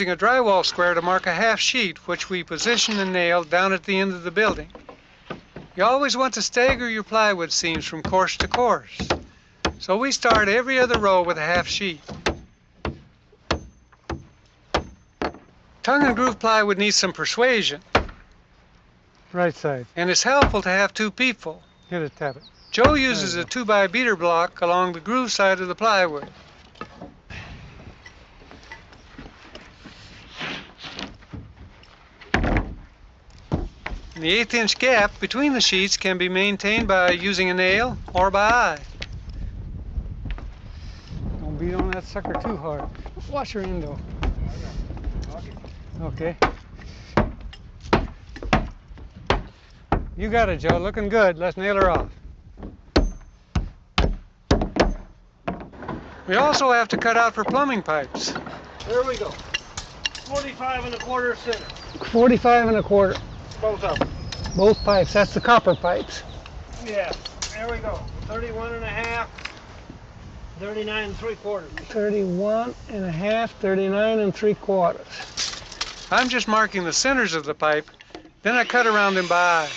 Using a drywall square to mark a half sheet, which we position and nail down at the end of the building. You always want to stagger your plywood seams from course to course. So we start every other row with a half sheet. Tongue and groove plywood needs some persuasion. Right side. And it's helpful to have two people. Hit it, tap it. Joe uses a 2x beater block along the groove side of the plywood. The 1/8-inch gap between the sheets can be maintained by using a nail or by eye. Don't beat on that sucker too hard. Watch your endo. Okay. You got it, Joe. Looking good. Let's nail her off. We also have to cut out for plumbing pipes. There we go. 45 1/4 center. 45 1/4. Both of them. Both pipes. That's the copper pipes. Yeah. There we go. 31 1/2. 39 3/4. 31 1/2, 39 3/4. I'm just marking the centers of the pipe, then I cut around them by eye.